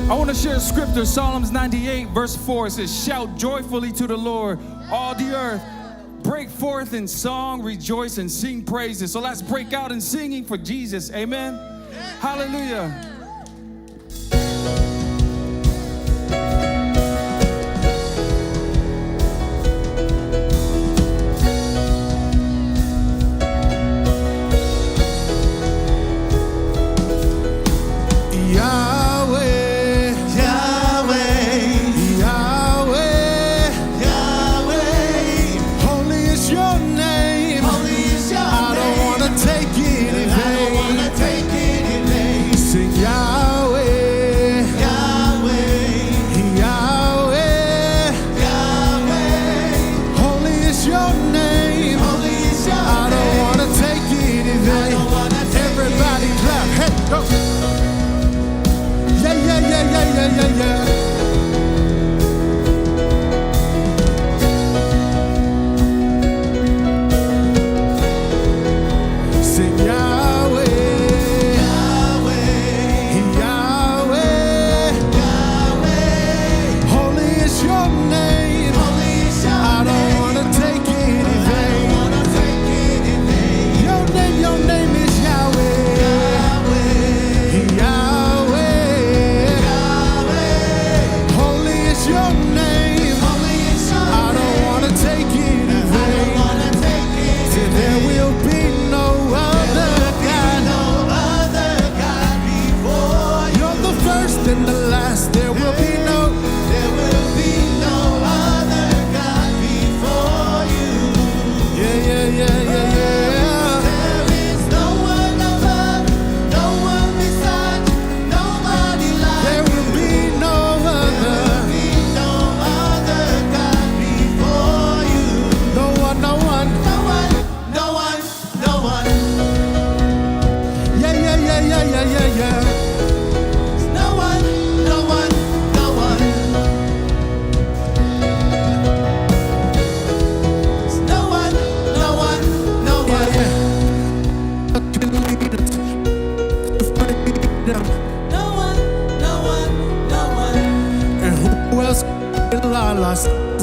I want to share a scripture, Psalms 98, verse 4. It says, shout joyfully to the Lord, all the earth. Break forth in song, rejoice, and sing praises. So let's break out in singing for Jesus. Amen. Hallelujah.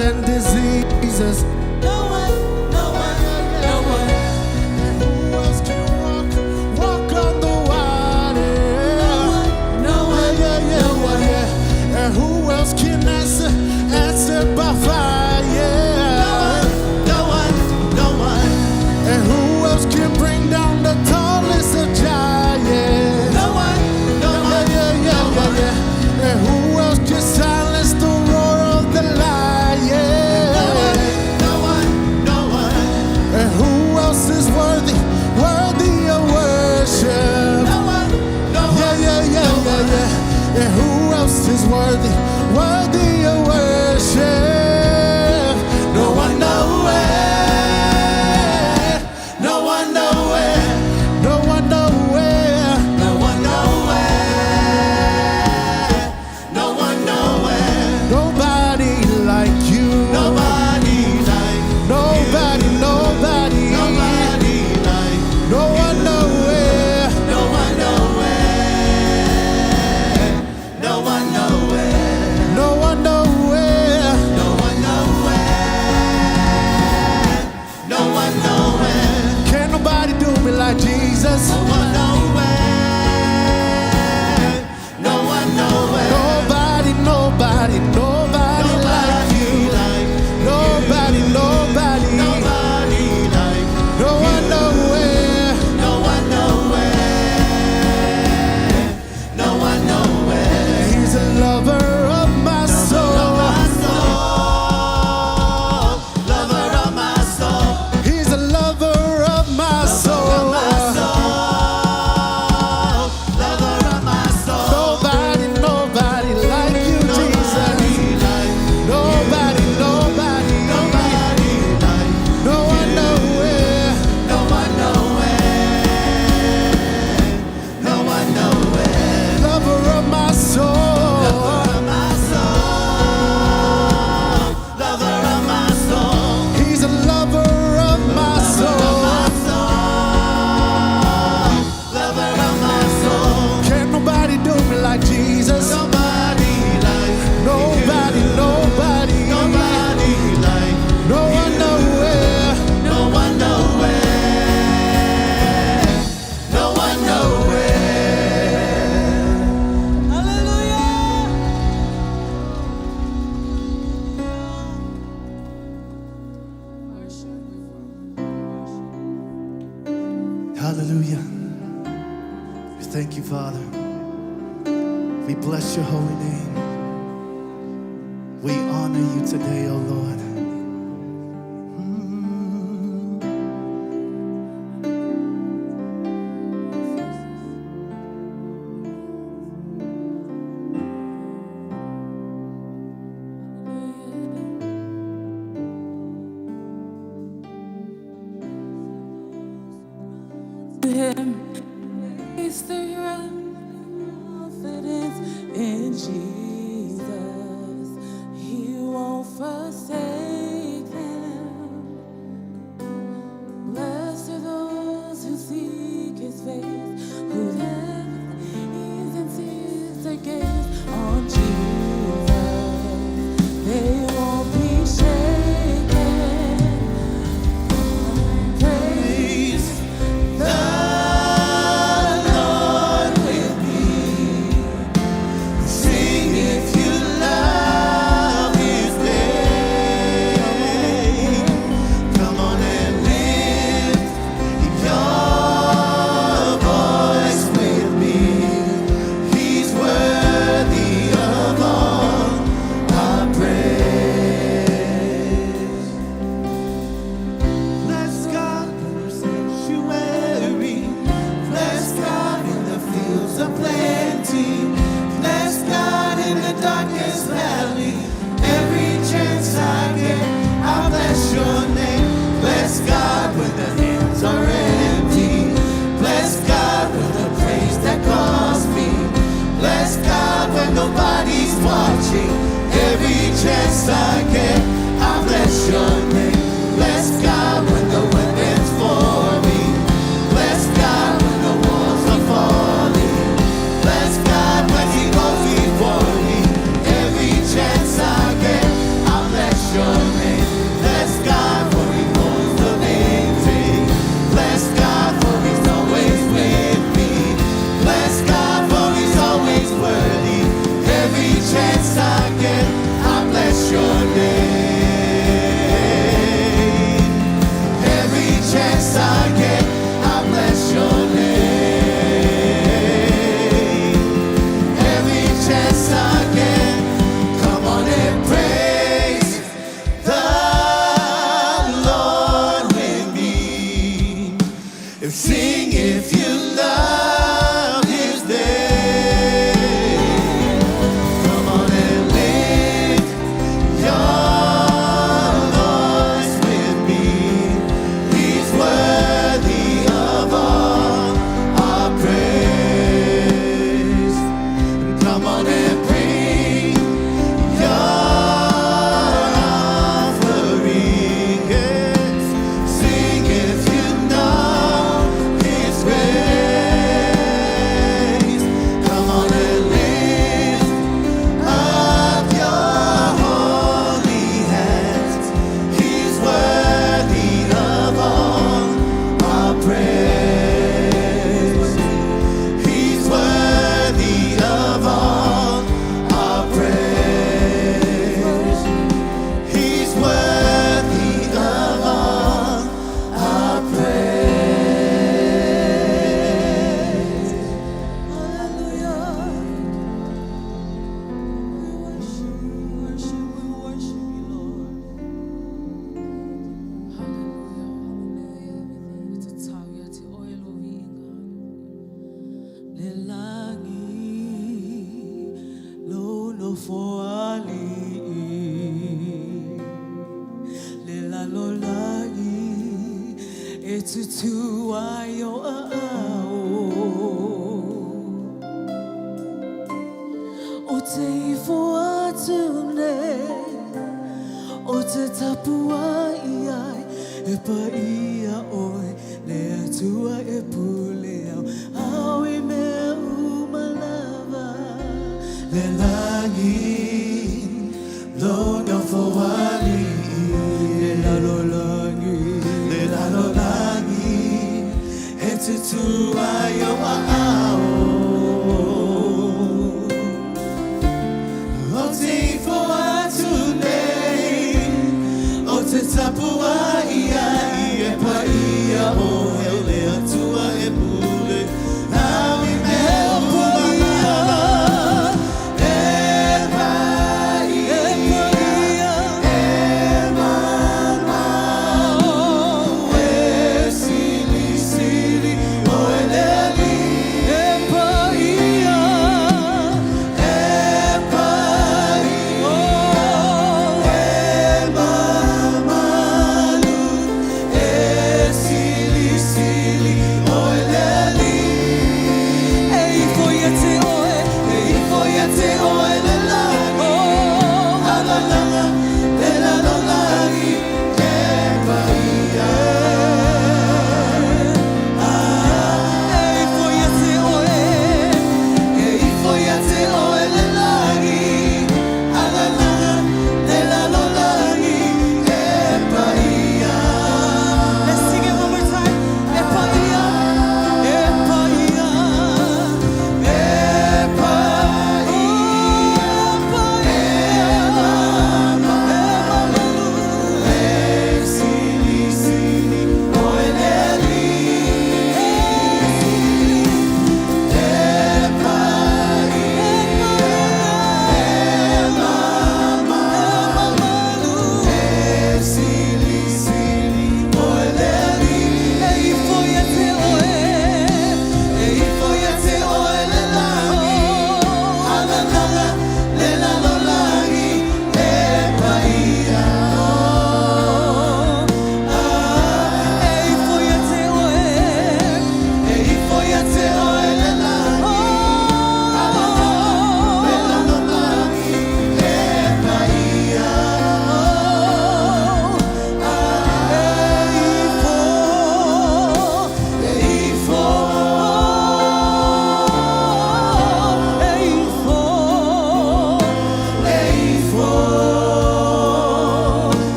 And diseases. No one, no one, no one. And who else can walk on the water? No one, no one. And who else can answer by fire? No one, no one. And who else can bring down the tallest of giants? No one, no one, no one. And who else can silence the roar of the lion? Is worthy of worship. No one, no one, yeah. And who else is worthy of worship? No one nowhere, no one nowhere, no one nowhere, no one nowhere, no one nowhere. Nobody like you. Nobody like nobody. No one nowhere, no one nowhere, no one nowhere, no one nowhere. Father. We bless your holy name. We honor you today, O Lord. Him is the confidence in Jesus. He won't forsake them. Blessed are those who seek His face, who have ease and tears against on Jesus. They won't be shaken. Praise the Lord with me. Sing if you love His name. Come on and lift your voice with me. He's worthy of all our praise. Bless God in the sanctuary. Bless God in the fields of plenty. Bless God in the darkest valley. Every chance I get, I'll bless your name. Bless God when the hands are empty. Bless God with the praise that calls me. Bless God when nobody's watching. Every chance I get, I'll bless your name. Bless God when the weapon's for me. Bless God when the walls are falling. Bless God when He goes before me. Every chance I get, I'll bless your name. Bless God for He owns the victory. Bless God for He's always with me. Bless God for He's always worthy. Every chance I get, I'll bless your name. Every chance I get, I'll bless your name. Every chance I get, come on and praise the Lord with me. Sing if you love His name. Come on and lift your voice with me. He's worthy of all our praise. Come on and bring your offering. Yes. Sing if you know His grace. Come on and lift up your holy hands. He's worthy of all our praise. He's worthy of all our praise. He's worthy of all our praise. Hallelujah. We worship you, Lord. Lelangi lono foali lela lolangi etutu ayo ao o te ifoatune o te tapua iai e pa ia oi le atua e pule au au i mea umalava le langi lono foali le lalo langi e tutu ayo ao o te ifoatune o te tapua iai e pa ia o le atua e pule au i mea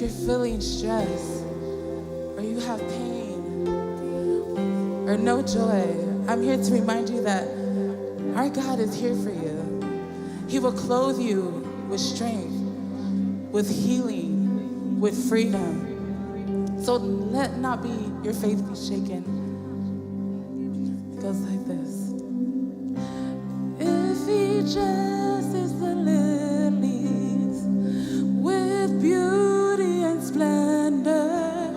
you're feeling stress, or you have pain, or no joy, I'm here to remind you that our God is here for you. He will clothe you with strength, with healing, with freedom. So let not be your faith be shaken. It goes like this. If he dresses the lilies with beauty and splendor,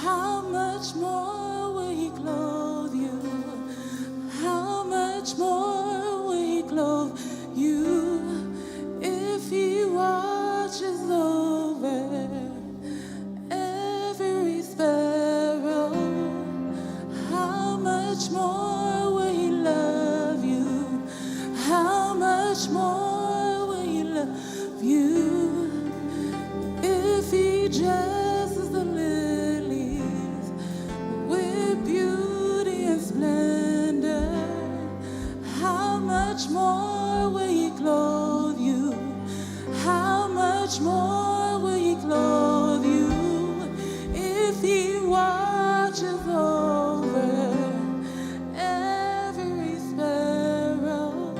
how much more will he clothe you? How much more will he clothe you? If he watches over every sparrow, how much more will he love you? How much more will he love you? If he dresses the lilies with beauty and splendor, how much more will he clothe you? How much more will he clothe you? If he watches over every sparrow,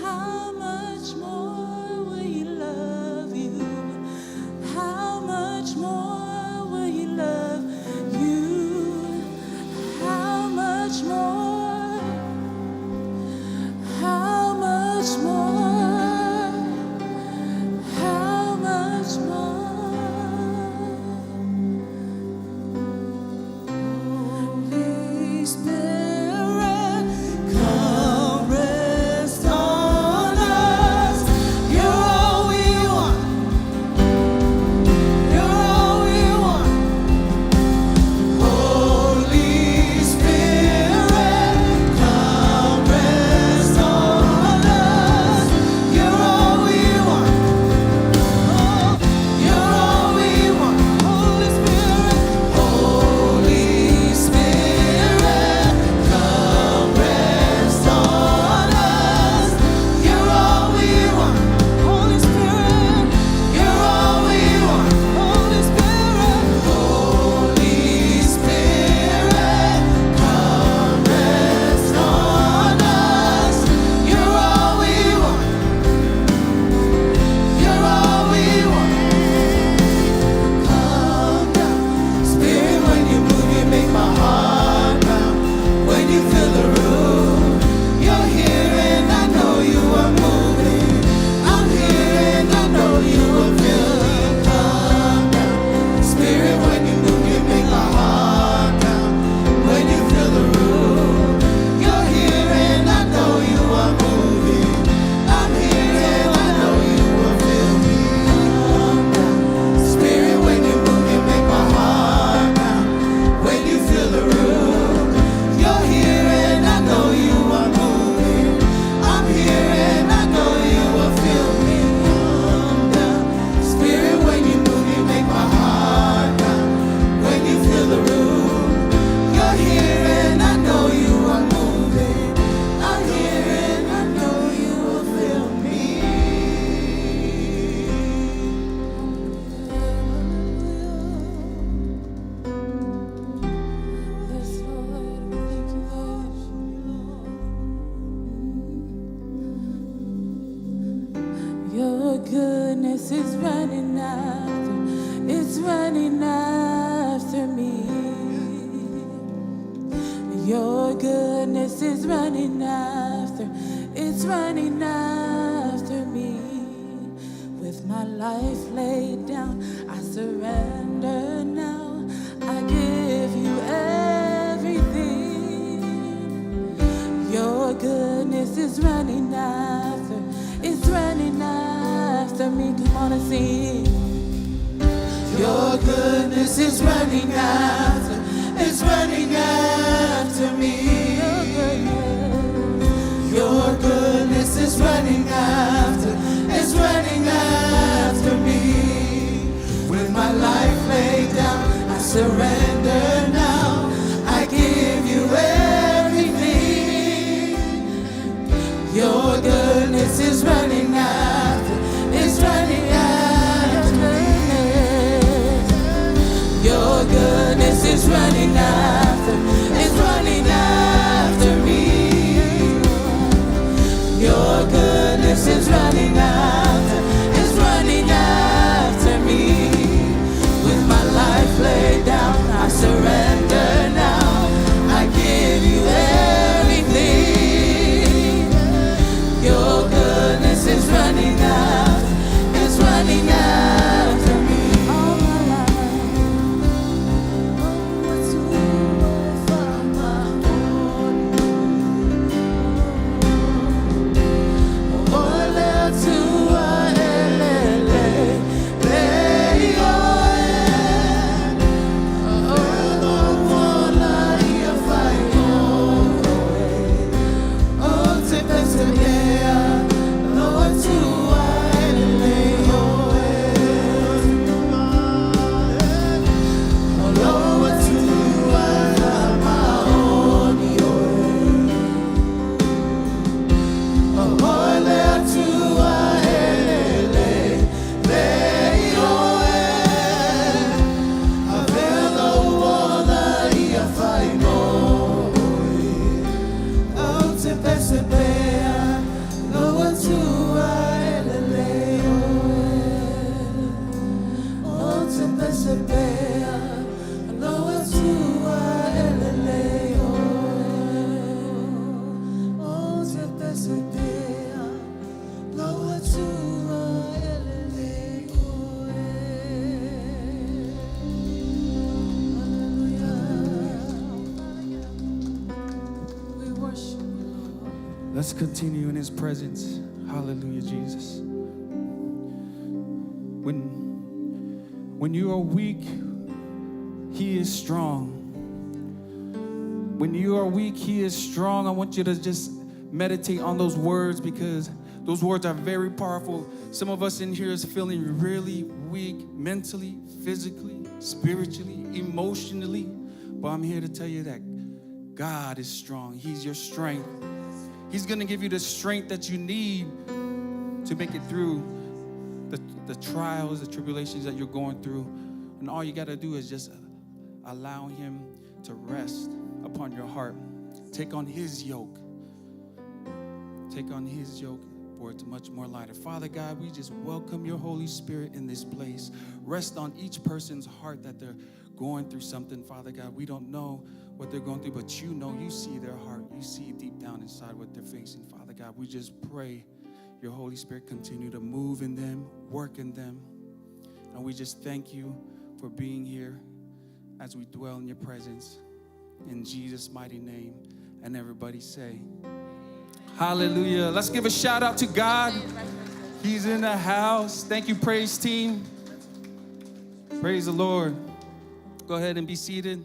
how much more will he love you? How much more will he love you? How much more? How much more? How much more? Holy Spirit, come rest on us. You're all we want. You're all we want. Holy Spirit, come rest on us. You're all we want. You're all we want. Holy Spirit, come rest on us. You're all we want. Holy Spirit, you're all we want. Holy Spirit, come rest on us. You're all we want. You're all we want. Come down, Spirit, when you move, you make my heart pound. When you fill the room, you're here and I know you are moving. I'm here and I know you are feeling. Come down, Spirit, when you move, you make my heart pound. When you fill the room, you're here and I know you are moving. I'm here and I know you will feel me. Come down, Spirit, when you move, you make my heart pound. When you fill the room, you're here and I know you are moving. I'm here and I know you will feel me. Come down, Spirit, when you move, you make my heart pound. When you fill the room, you're here and I know you are moving. I'm here and I know you will feel me. Yes, Lord, we thank you, Lord. Your goodness is running after, it's running after me. Your goodness is running after, it's running after me. With my life laid down, I surrender now. I give you everything. Your goodness is running after, it's running after me. Come on and sing. Your goodness is running after, it's running after me. Your goodness is running after, it's running after me. With my life laid down, I surrender now. I give you everything. Your goodness is running after, it's running after me. Let's continue in his presence. Hallelujah, Jesus. When you are weak, he is strong. When you are weak, he is strong. I want you to just meditate on those words because those words are very powerful. Some of us in here is feeling really weak mentally, physically, spiritually, emotionally. But I'm here to tell you that God is strong. He's your strength. He's going to give you the strength that you need to make it through the trials, the tribulations that you're going through. And all you got to do is just allow him to rest upon your heart. Take on his yoke. Take on his yoke, for it's much more lighter. Father God, we just welcome your Holy Spirit in this place. Rest on each person's heart that they're going through something, Father God. We don't know what they're going through, but you know, you see their heart. You see deep down inside what they're facing, Father God. We just pray your Holy Spirit continue to move in them, work in them. And we just thank you for being here as we dwell in your presence. In Jesus' mighty name. And everybody say, hallelujah. Let's give a shout out to God. He's in the house. Thank you, praise team. Praise the Lord. Go ahead and be seated.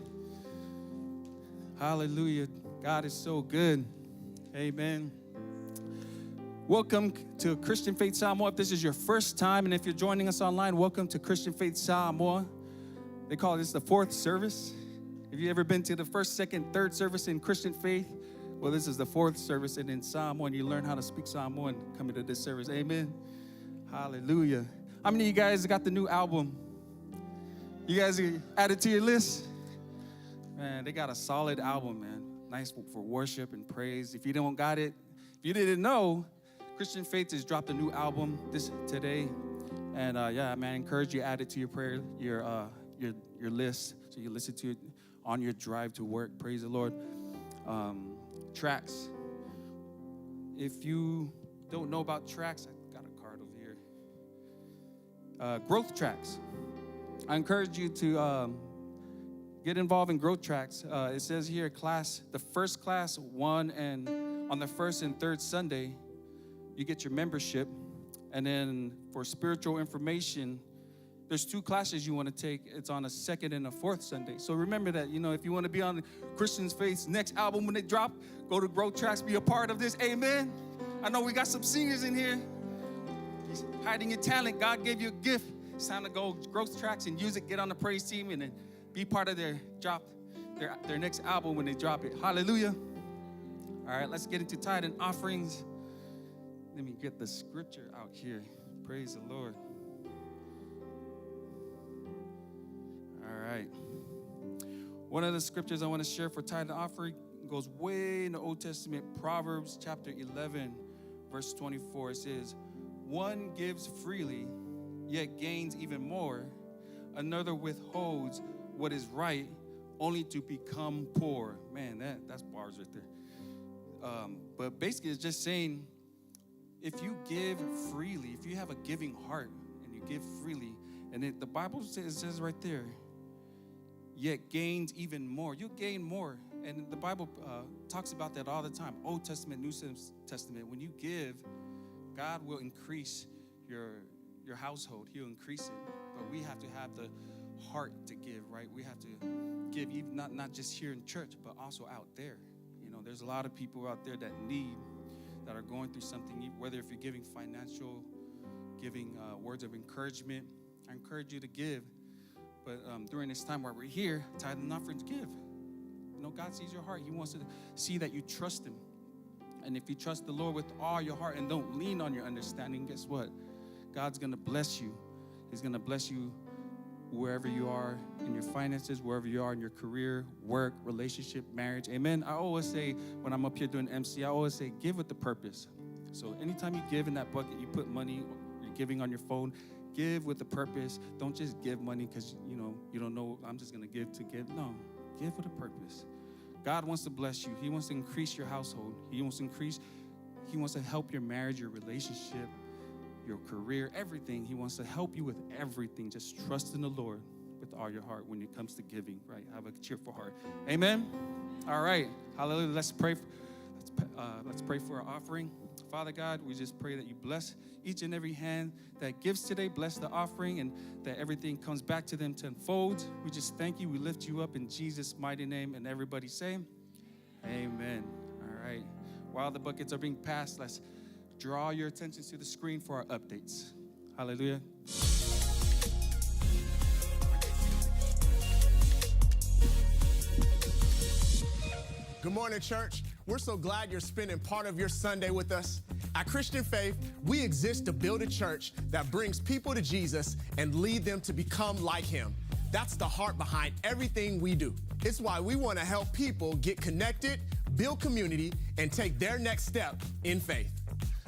Hallelujah. God is so good. Amen. Welcome to Christian Faith Samoa. If this is your first time, and if you're joining us online, welcome to Christian Faith Samoa. They call this the fourth service. Have you ever been to the first, second, third service in Christian Faith? Well, this is the fourth service, and in Samoan, you learn how to speak Samoan coming to this service. Amen. Hallelujah. How many of you guys got the new album? You guys add it to your list? Man, they got a solid album, man. Nice for worship and praise. If you don't got it, if you didn't know, Christian Faith has dropped a new album today. And yeah, man, I encourage you to add it to your list so you listen to it on your drive to work. Praise the Lord. Tracks. If you don't know about tracks, I got a card over here. Growth tracks. I encourage you to get involved in growth tracks. It says here, the first class, and on the first and third Sunday, you get your membership. And then for spiritual information, there's 2 classes you want to take. It's on a second and a fourth Sunday. So remember that, if you want to be on Christian Faith's next album when they drop, go to Growth Tracks, be a part of this. Amen. I know we got some singers in here. He's hiding your talent. God gave you a gift. It's time to go Growth Tracks and use it. Get on the praise team and then be part of their next album when they drop it. Hallelujah. All right, let's get into tithe and offerings. Let me get the scripture out here. Praise the Lord. All right. One of the scriptures I want to share for tithe and offering goes way in the Old Testament. Proverbs chapter 11, verse 24. It says, one gives freely, yet gains even more. Another withholds what is right, only to become poor. Man, that's bars right there. But basically, it's just saying, if you give freely, if you have a giving heart and you give freely, and the Bible says right there, yet gains even more. You gain more. And the Bible talks about that all the time. Old Testament, New Testament. When you give, God will increase your household. He'll increase it. But we have to have the heart to give, right? We have to give, even not just here in church, but also out there. There's a lot of people out there that are going through something, whether if you're giving financial, giving words of encouragement. I encourage you to give. But during this time while we're here, tithe and offerings, give. God sees your heart. He wants to see that you trust him. And if you trust the Lord with all your heart and don't lean on your understanding, guess what? God's going to bless you. He's going to bless you wherever you are in your finances, wherever you are in your career, work, relationship, marriage. Amen. I always say, when I'm up here doing MC, I always say, give with the purpose. So anytime you give in that bucket, you put money, you're giving on your phone, give with the purpose. Don't just give money because, you don't know, I'm just going to give to give. No, give with a purpose. God wants to bless you. He wants to increase your household. He wants to help your marriage, your relationship, your career, everything. He wants to help you with everything. Just trust in the Lord with all your heart when it comes to giving, right? Have a cheerful heart. Amen? All right. Hallelujah. Let's pray. Let's pray for our offering. Father God, we just pray that you bless each and every hand that gives today. Bless the offering and that everything comes back to them tenfold. We just thank you. We lift you up in Jesus' mighty name. And everybody say, amen. All right. While the buckets are being passed, let's draw your attention to the screen for our updates. Hallelujah. Good morning, church. We're so glad you're spending part of your Sunday with us. At Christian Faith, we exist to build a church that brings people to Jesus and lead them to become like him. That's the heart behind everything we do. It's why we want to help people get connected, build community, and take their next step in faith.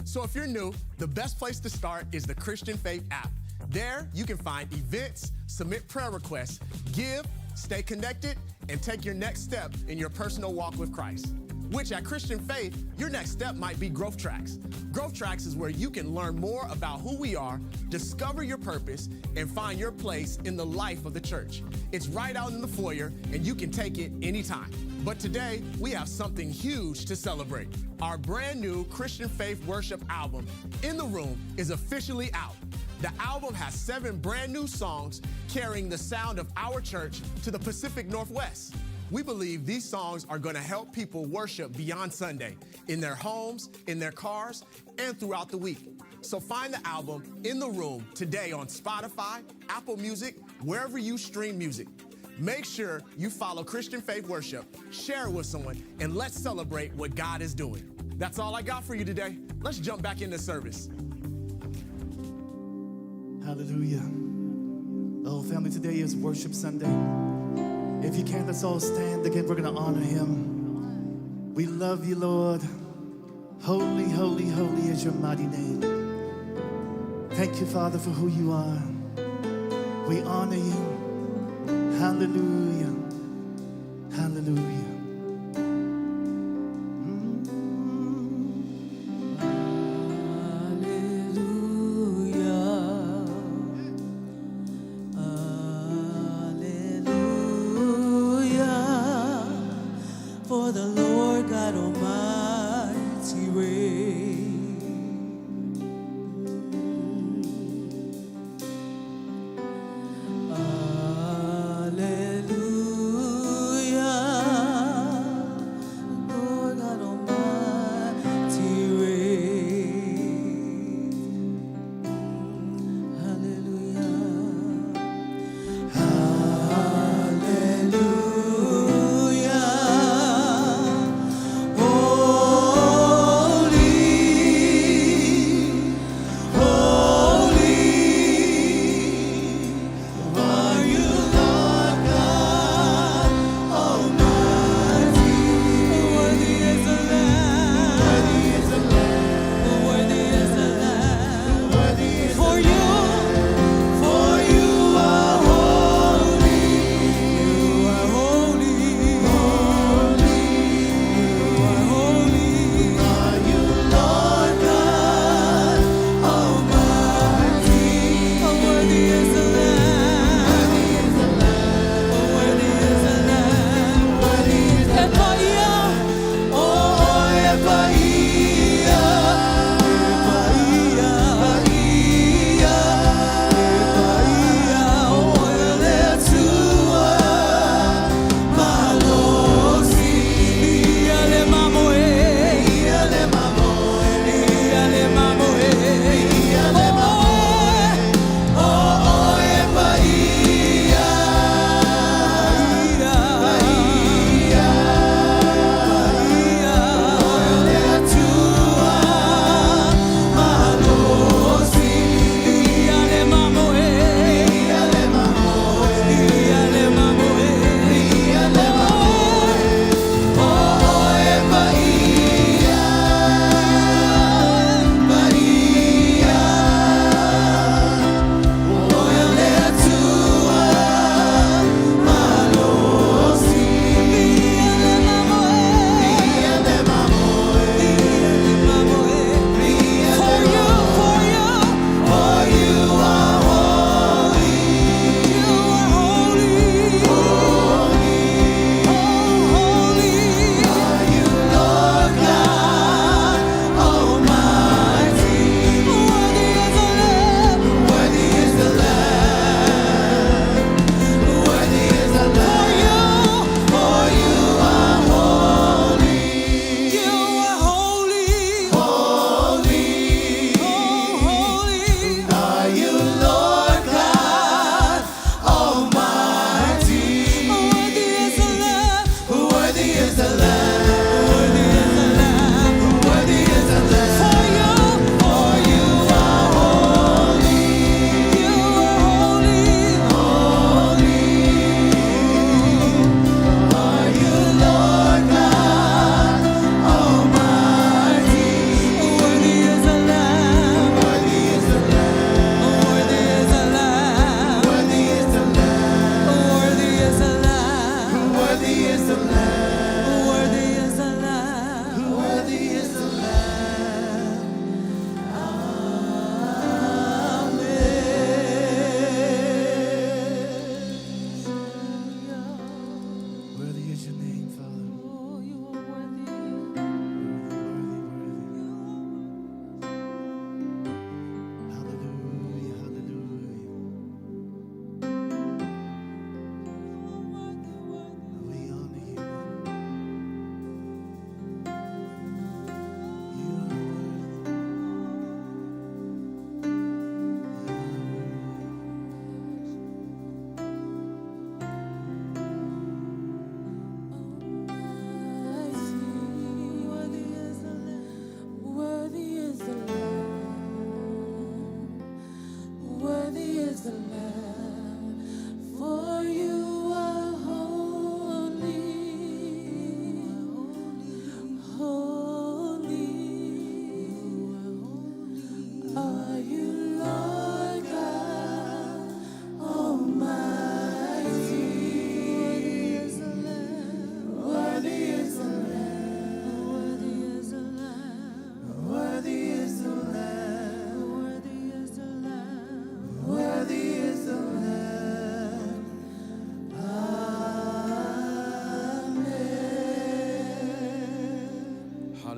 So if you're new, the best place to start is the Christian Faith app. There, you can find events, submit prayer requests, give, stay connected, and take your next step in your personal walk with Christ. Which at Christian Faith, your next step might be Growth Tracks. Growth Tracks is where you can learn more about who we are, discover your purpose, and find your place in the life of the church. It's right out in the foyer, and you can take it anytime. But today, we have something huge to celebrate. Our brand new Christian Faith worship album, In the Room, is officially out. The album has 7 brand new songs carrying the sound of our church to the Pacific Northwest. We believe these songs are going to help people worship beyond Sunday, in their homes, in their cars, and throughout the week. So find the album In the Room today on Spotify, Apple Music, wherever you stream music. Make sure you follow Christian Faith Worship, share it with someone, and let's celebrate what God is doing. That's all I got for you today. Let's jump back into service. Hallelujah. Oh, family, today is Worship Sunday. If you can, let's all stand again. We're going to honor him. We love you, Lord. Holy, holy, holy is your mighty name. Thank you, Father, for who you are. We honor you. Hallelujah. Hallelujah. Oh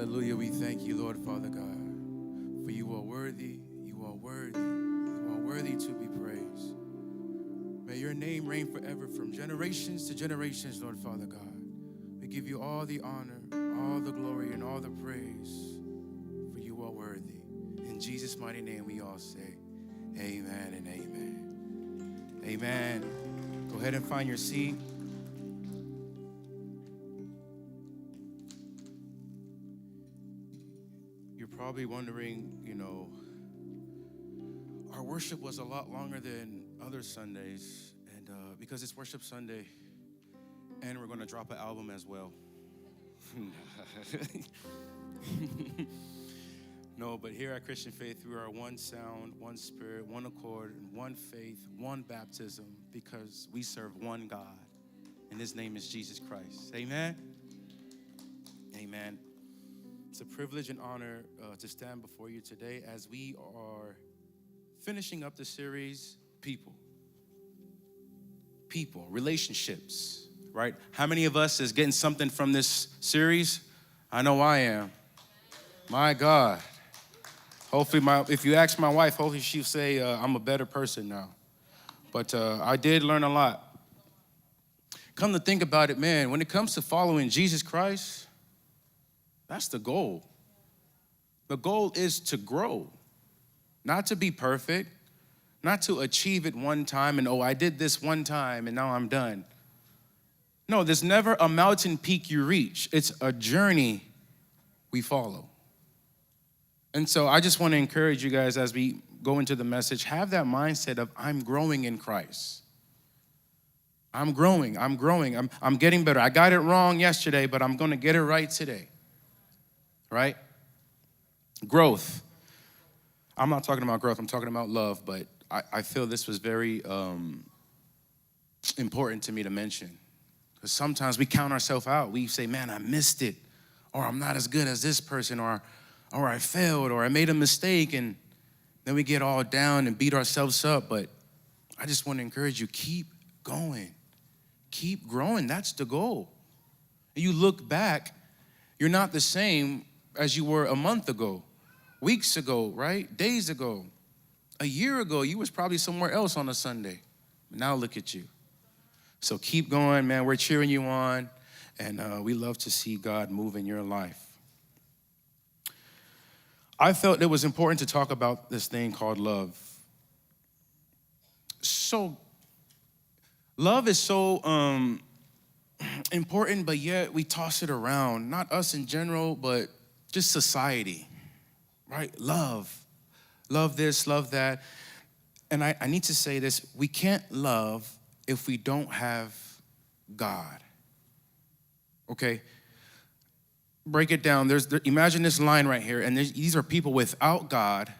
Hallelujah. We thank you, Lord, Father God, for you are worthy, you are worthy, you are worthy to be praised. May your name reign forever from generations to generations, Lord, Father God. We give you all the honor, all the glory, and all the praise, for you are worthy. In Jesus' mighty name, we all say amen and amen. Amen. Go ahead and find your seat. You're probably wondering, our worship was a lot longer than other Sundays, and because it's Worship Sunday, and we're going to drop an album as well. No, but here at Christian Faith, we are one sound, one spirit, one accord, one faith, one baptism, because we serve one God, and his name is Jesus Christ. Amen? Amen. It's a privilege and honor to stand before you today as we are finishing up the series, People, relationships, right? How many of us is getting something from this series? I know I am. My God. Hopefully, if you ask my wife, hopefully she'll say I'm a better person now. But I did learn a lot. Come to think about it, man, when it comes to following Jesus Christ, that's the goal. The goal is to grow, not to be perfect, not to achieve it one time and, I did this one time and now I'm done. No, there's never a mountain peak you reach. It's a journey we follow. And so I just want to encourage you guys as we go into the message, have that mindset of I'm growing in Christ. I'm growing, I'm getting better. I got it wrong yesterday, but I'm going to get it right today, right? Growth. I'm not talking about growth, I'm talking about love, but I feel this was very important to me to mention. Because sometimes we count ourselves out. We say, man, I missed it, or I'm not as good as this person, or I failed, or I made a mistake, and then we get all down and beat ourselves up. But I just want to encourage you, keep going. Keep growing. That's the goal. And you look back, you're not the same as you were a month ago, weeks ago, right? Days ago. A year ago, you was probably somewhere else on a Sunday. Now look at you. So keep going, man. We're cheering you on, and we love to see God move in your life. I felt it was important to talk about this thing called love. So, love is so important, but yet we toss it around. Not us in general, but just society, right? Love this, love that. And I need to say this, we can't love if we don't have God, okay? Break it down. Imagine this line right here, and these are people without God,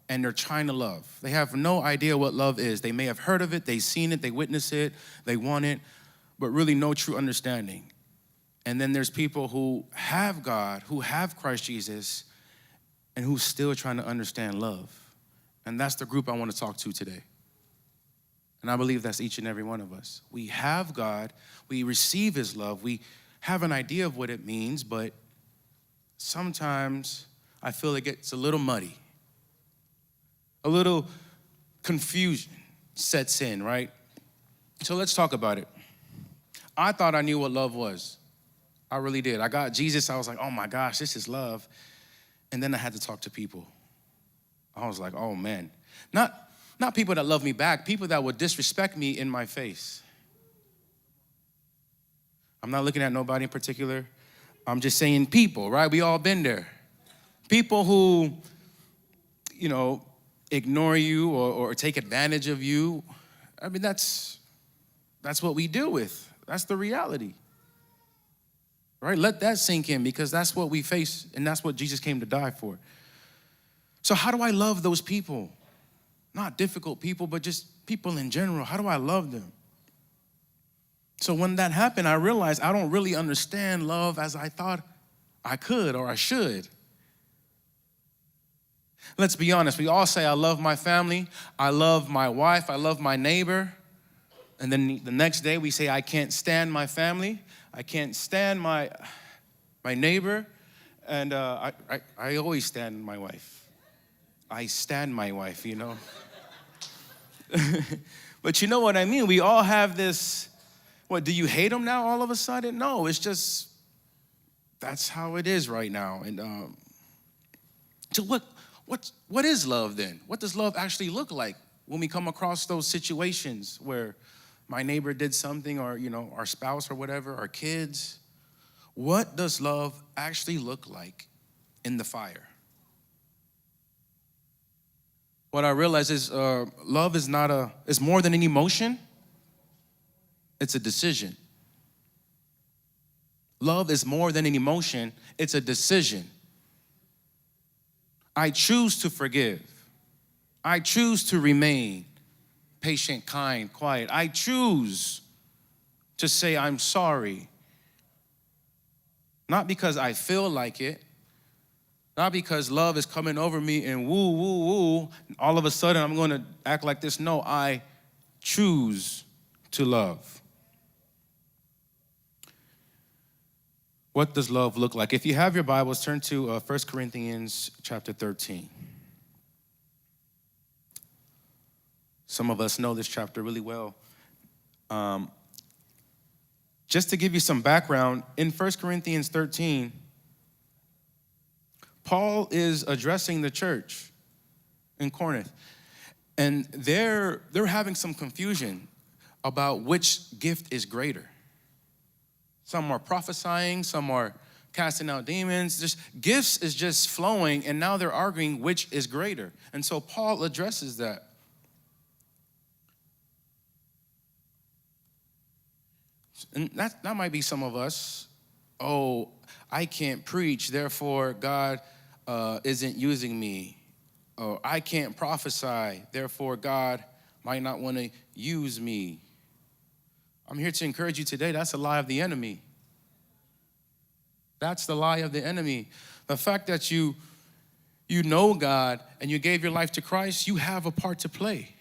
and they're trying to love. They have no idea what love is. They may have heard of it, they've seen it, they witnessed it, they want it, but really no true understanding. And then there's people who have God, who have Christ Jesus, and who's still trying to understand love. And that's the group I want to talk to today. And I believe that's each and every one of us. We have God, we receive his love, we have an idea of what it means, but sometimes I feel it gets a little muddy. A little confusion sets in, right? So let's talk about it. I thought I knew what love was. I really did. I got Jesus, I was like, oh my gosh, this is love. And then I had to talk to people. I was like, oh man. Not people that love me back, people that would disrespect me in my face. I'm not looking at nobody in particular. I'm just saying people, right? We all been there. People who, ignore you or take advantage of you. I mean, that's what we deal with. That's the reality. Right? Let that sink in, because that's what we face, and that's what Jesus came to die for. So how do I love those people? Not difficult people, but just people in general. How do I love them? So when that happened, I realized I don't really understand love as I thought I could or I should. Let's be honest. We all say, I love my family, I love my wife, I love my neighbor. And then the next day we say, I can't stand my family, I can't stand my neighbor. And I always stand my wife. I stand my wife, you know. But you know what I mean? We all have this, what, do you hate them now all of a sudden? No, it's just, that's how it is right now. And so what is love then? What does love actually look like when we come across those situations where my neighbor did something, or, you know, our spouse or whatever, our kids? What does love actually look like in the fire? What I realize is love is it's more than an emotion. It's a decision. Love is more than an emotion. It's a decision. I choose to forgive. I choose to remain patient, kind, quiet. I choose to say I'm sorry. Not because I feel like it, not because love is coming over me and woo, woo, woo, all of a sudden I'm going to act like this. No, I choose to love. What does love look like? If you have your Bibles, turn to 1 Corinthians chapter 13. Some of us know this chapter really well. Just to give you some background, in 1 Corinthians 13, Paul is addressing the church in Corinth, and they're having some confusion about which gift is greater. Some are prophesying, some are casting out demons. Just gifts is just flowing, and now they're arguing which is greater. And so Paul addresses that. And that might be some of us. Oh, I can't preach, therefore God isn't using me. Or I can't prophesy, therefore God might not want to use me. I'm here to encourage you today. That's a lie of the enemy. That's the lie of the enemy. The fact that you know God and you gave your life to Christ, you have a part to play.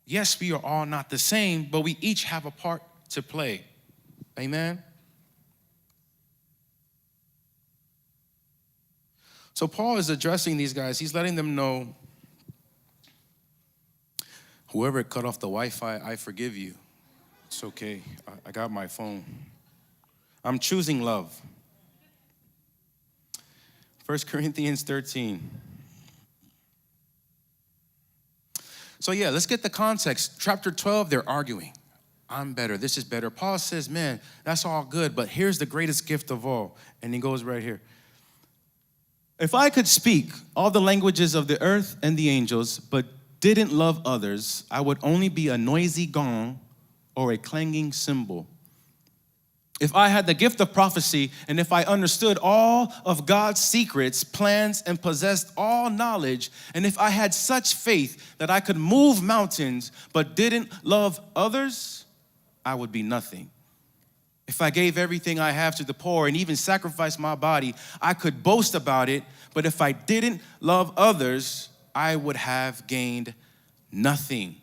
Yes, we are all not the same, but we each have a part to play. Amen? So Paul is addressing these guys. He's letting them know, whoever cut off the Wi-Fi, I forgive you. It's okay. I got my phone. I'm choosing love. 1 Corinthians 13. So yeah, let's get the context. Chapter 12, they're arguing. I'm better. This is better. Paul says, man, that's all good, but here's the greatest gift of all. And he goes right here. If I could speak all the languages of the earth and the angels, but didn't love others, I would only be a noisy gong or a clanging cymbal. If I had the gift of prophecy, and if I understood all of God's secrets, plans, and possessed all knowledge, and if I had such faith that I could move mountains, but didn't love others, I would be nothing. If I gave everything I have to the poor and even sacrificed my body, I could boast about it, but if I didn't love others, I would have gained nothing.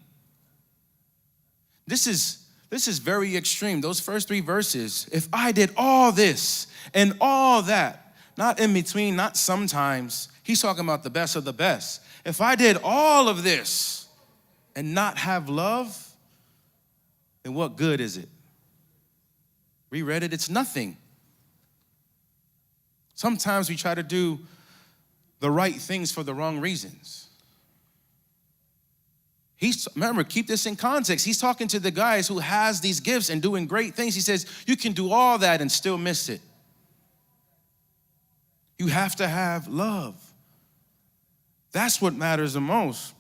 This is very extreme. Those first three verses, if I did all this and all that, not in between, not sometimes, he's talking about the best of the best. If I did all of this and not have love, then what good is it? Reread it, it's nothing. Sometimes we try to do the right things for the wrong reasons. Remember, keep this in context. He's talking to the guys who has these gifts and doing great things. He says, you can do all that and still miss it. You have to have love. That's what matters the most.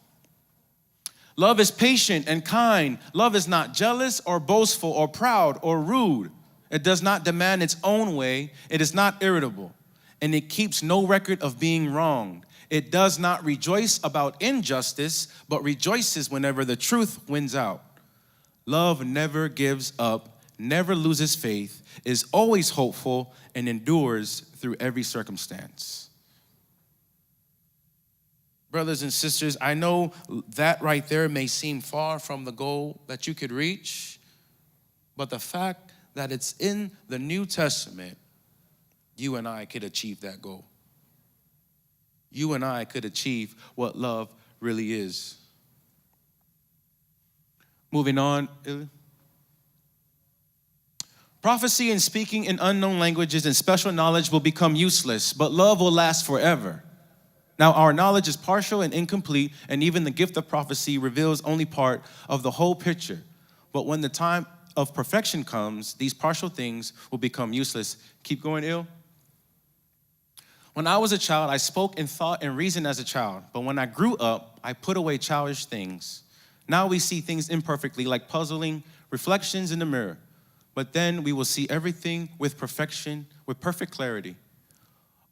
Love is patient and kind. Love is not jealous or boastful or proud or rude. It does not demand its own way. It is not irritable. And it keeps no record of being wronged. It does not rejoice about injustice, but rejoices whenever the truth wins out. Love never gives up, never loses faith, is always hopeful, and endures through every circumstance. Brothers and sisters, I know that right there may seem far from the goal that you could reach, but the fact that it's in the New Testament you and I could achieve that goal. You and I could achieve what love really is. Moving on. Prophecy and speaking in unknown languages and special knowledge will become useless, but love will last forever. Now, our knowledge is partial and incomplete, and even the gift of prophecy reveals only part of the whole picture. But when the time of perfection comes, these partial things will become useless. Keep going, Il. When I was a child, I spoke and thought and reasoned as a child. But when I grew up, I put away childish things. Now we see things imperfectly, like puzzling reflections in the mirror. But then we will see everything with perfection, with perfect clarity.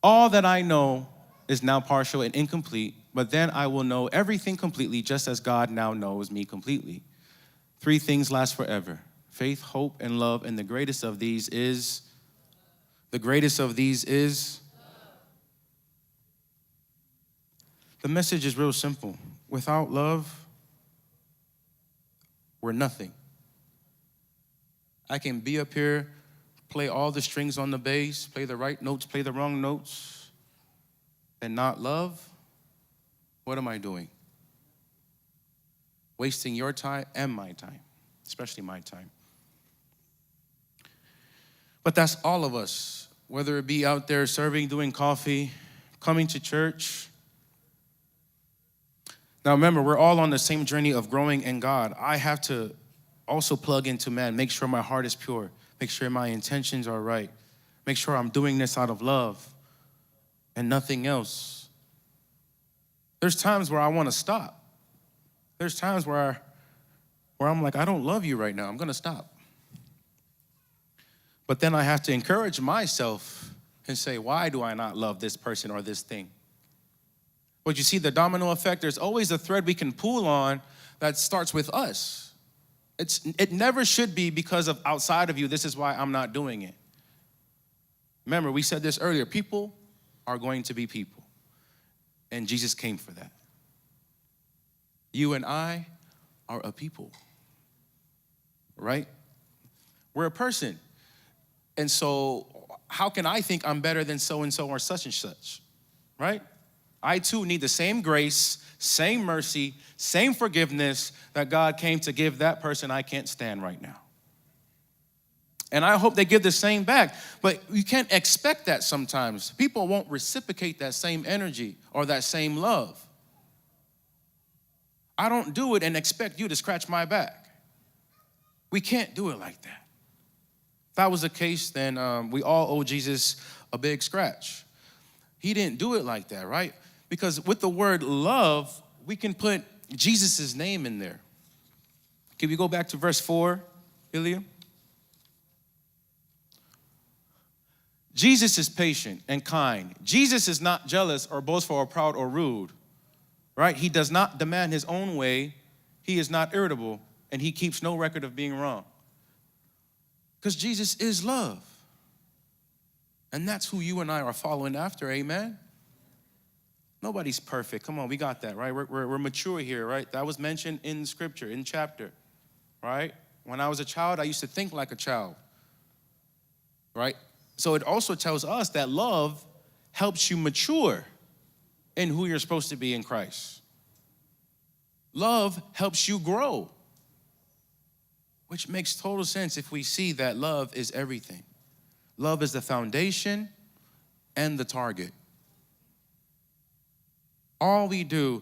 All that I know is now partial and incomplete, but then I will know everything completely, just as God now knows me completely. 3 things last forever: faith, hope, and love, and the greatest of these is the message is real simple. Without love, we're nothing. I can be up here, play all the strings on the bass, play the right notes, play the wrong notes, and not love. What am I doing? Wasting your time and my time, especially my time. But that's all of us, whether it be out there serving, doing coffee, coming to church. Now remember, we're all on the same journey of growing in God. I have to also plug into man, make sure my heart is pure, make sure my intentions are right, make sure I'm doing this out of love and nothing else. There's times where I want to stop. There's times where I'm like, I don't love you right now, I'm going to stop. But then I have to encourage myself and say, why do I not love this person or this thing? But you see the domino effect, there's always a thread we can pull on that starts with us. It never should be because of outside of you, this is why I'm not doing it. Remember, we said this earlier, people are going to be people. And Jesus came for that. You and I are a people, right? We're a person. And so how can I think I'm better than so-and-so or such and such, right? I too need the same grace, same mercy, same forgiveness that God came to give that person I can't stand right now. And I hope they give the same back. But you can't expect that sometimes. People won't reciprocate that same energy or that same love. I don't do it and expect you to scratch my back. We can't do it like that. If that was the case, then we all owe Jesus a big scratch. He didn't do it like that, right? Because with the word love, we can put Jesus' name in there. Can we go back to verse 4, Ilya? Jesus is patient and kind. Jesus is not jealous or boastful or proud or rude, right? He does not demand his own way. He is not irritable, and he keeps no record of being wrong. Because Jesus is love. And that's who you and I are following after, amen? Nobody's perfect. Come on, we got that, right? We're mature here, right? That was mentioned in Scripture, in chapter, right? When I was a child, I used to think like a child, right? So it also tells us that love helps you mature in who you're supposed to be in Christ. Love helps you grow, which makes total sense if we see that love is everything. Love is the foundation and the target. All we do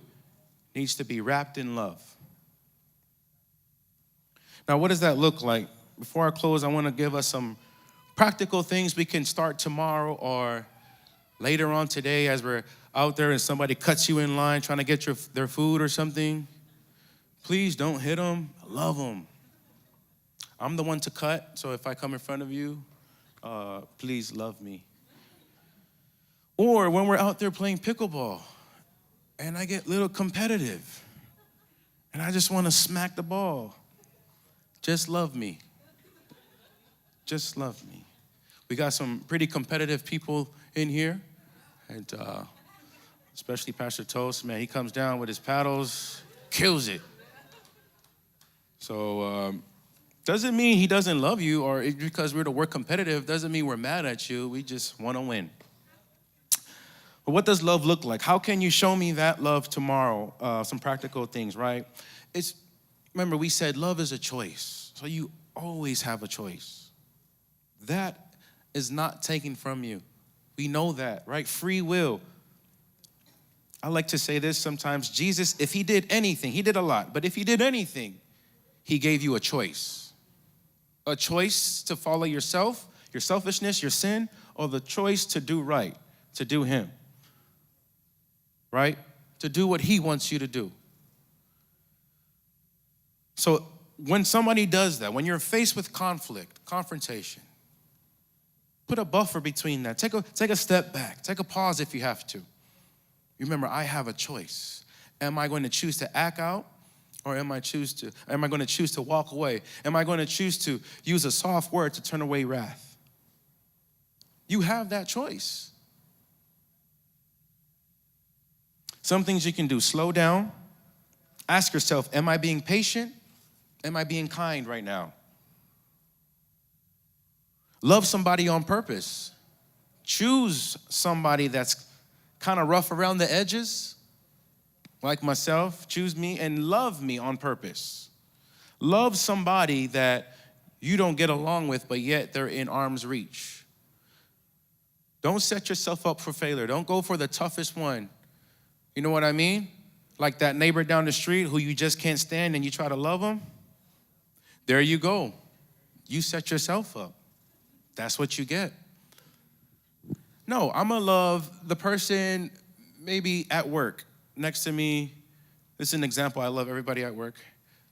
needs to be wrapped in love. Now, what does that look like? Before I close, I want to give us some practical things we can start tomorrow or later on today as we're out there and somebody cuts you in line trying to get their food or something. Please don't hit them. Love them. I'm the one to cut, so if I come in front of you, please love me. Or when we're out there playing pickleball and I get a little competitive and I just want to smack the ball, just love me. Just love me. We got some pretty competitive people in here, and especially Pastor Toast, man, he comes down with his paddles, kills it. So Doesn't mean he doesn't love you, or because we're competitive, doesn't mean we're mad at you. We just want to win. But what does love look like? How can you show me that love tomorrow? Some practical things, right? Remember, we said love is a choice. So you always have a choice. That is not taken from you. We know that, right? Free will. I like to say this sometimes. Jesus, if he did anything, he did a lot, but if he did anything, he gave you a choice. A choice to follow yourself, your selfishness, your sin, or the choice to do right, to do him. Right? To do what he wants you to do. So when somebody does that, when you're faced with conflict, confrontation, put a buffer between that. Take a step back. Take a pause if you have to. Remember, I have a choice. Am I going to choose to act out? Or am I going to choose to walk away? Am I going to choose to use a soft word to turn away wrath? You have that choice. Some things you can do. Slow down. Ask yourself, am I being patient? Am I being kind right now? Love somebody on purpose. Choose somebody that's kind of rough around the edges. Like myself, choose me and love me on purpose. Love somebody that you don't get along with, but yet they're in arm's reach. Don't set yourself up for failure. Don't go for the toughest one. You know what I mean? Like that neighbor down the street who you just can't stand and you try to love them. There you go. You set yourself up. That's what you get. No, I'm gonna love the person maybe at work. Next to me, this is an example. I love everybody at work.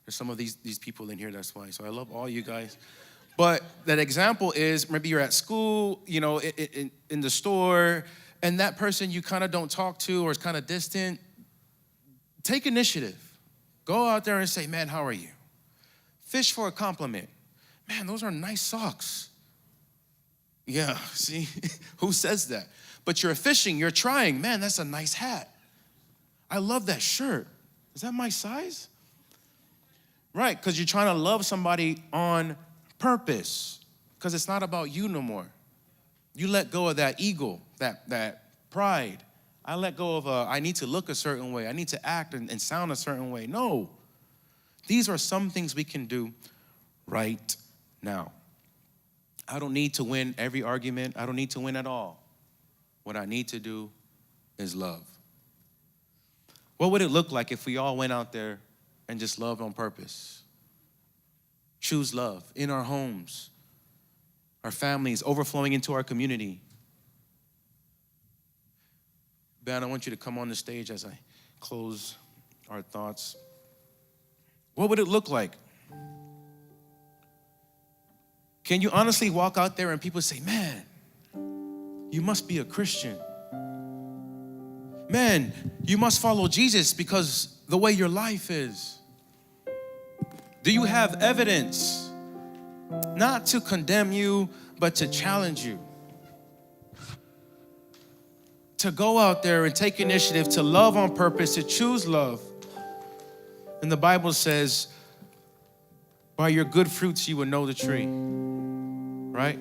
There's some of these people in here, that's why. So I love all you guys. But that example is maybe you're at school, you know, in the store, and that person you kind of don't talk to or is kind of distant. Take initiative. Go out there and say, man, how are you? Fish for a compliment. Man, those are nice socks. Yeah, see, who says that? But you're fishing, you're trying. Man, that's a nice hat. I love that shirt. Is that my size? Right, because you're trying to love somebody on purpose, because it's not about you no more. You let go of that ego, that pride. I let go of I need to look a certain way. I need to act and sound a certain way. No, these are some things we can do right now. I don't need to win every argument. I don't need to win at all. What I need to do is love. What would it look like if we all went out there and just loved on purpose? Choose love in our homes, our families, overflowing into our community. Ben, I want you to come on the stage as I close our thoughts. What would it look like? Can you honestly walk out there and people say, man, you must be a Christian. Man, you must follow Jesus because the way your life is. Do you have evidence? Not to condemn you, but to challenge you. To go out there and take initiative, to love on purpose, to choose love. And the Bible says, by your good fruits you will know the tree. Right?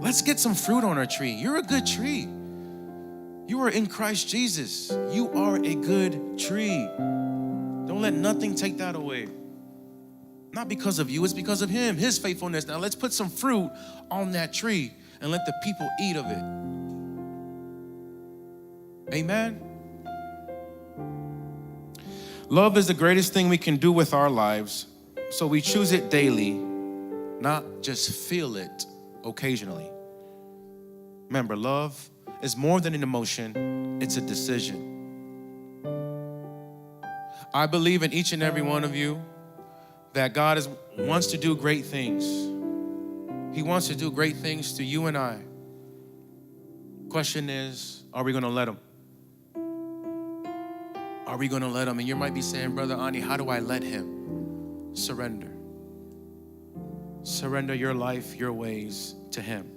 Let's get some fruit on our tree. You're a good tree. You are in Christ Jesus. You are a good tree. Don't let nothing take that away. Not because of you, it's because of him, his faithfulness. Now let's put some fruit on that tree and let the people eat of it. Amen. Love is the greatest thing we can do with our lives, so we choose it daily, not just feel it occasionally. Remember, love is more than an emotion, it's a decision. I believe in each and every one of you that God wants to do great things. He wants to do great things to you and I. Question is, are we gonna let him? Are we gonna let him? And you might be saying, Brother Ani, how do I let him? Surrender. Surrender your life, your ways to him.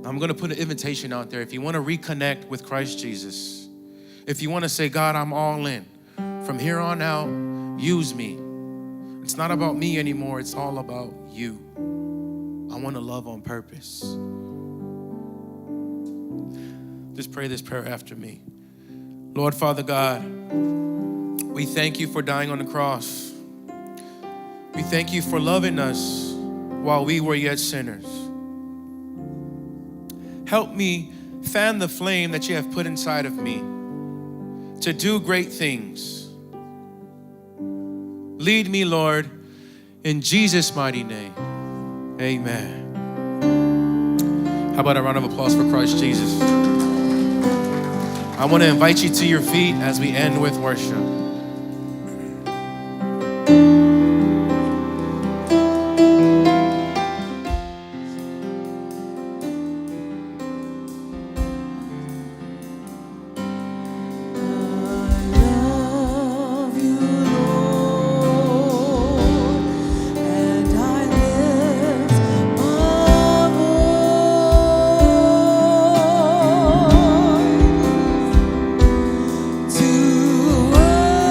I'm gonna put an invitation out there. If you wanna reconnect with Christ Jesus, if you wanna say, God, I'm all in. From here on out, use me. It's not about me anymore. It's all about you. I want to love on purpose. Just pray this prayer after me. Lord, Father God, we thank you for dying on the cross. We thank you for loving us while we were yet sinners. Help me fan the flame that you have put inside of me to do great things. Lead me, Lord, in Jesus' mighty name. Amen. How about a round of applause for Christ Jesus? I want to invite you to your feet as we end with worship. To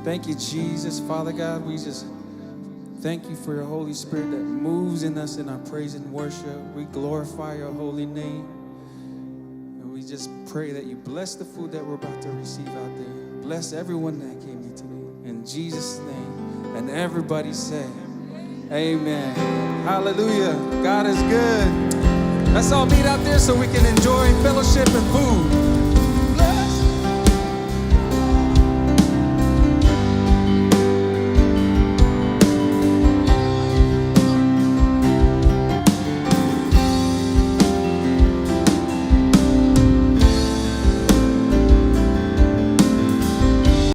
Thank you, Jesus. Father God, we just thank you for your Holy Spirit that moves in us in our praise and worship. We glorify your holy name. And we just pray that you bless the food that we're about to receive out there. Bless everyone that came here today. In Jesus' name. And everybody say, amen. Hallelujah. God is good. Let's all meet out there so we can enjoy fellowship and food.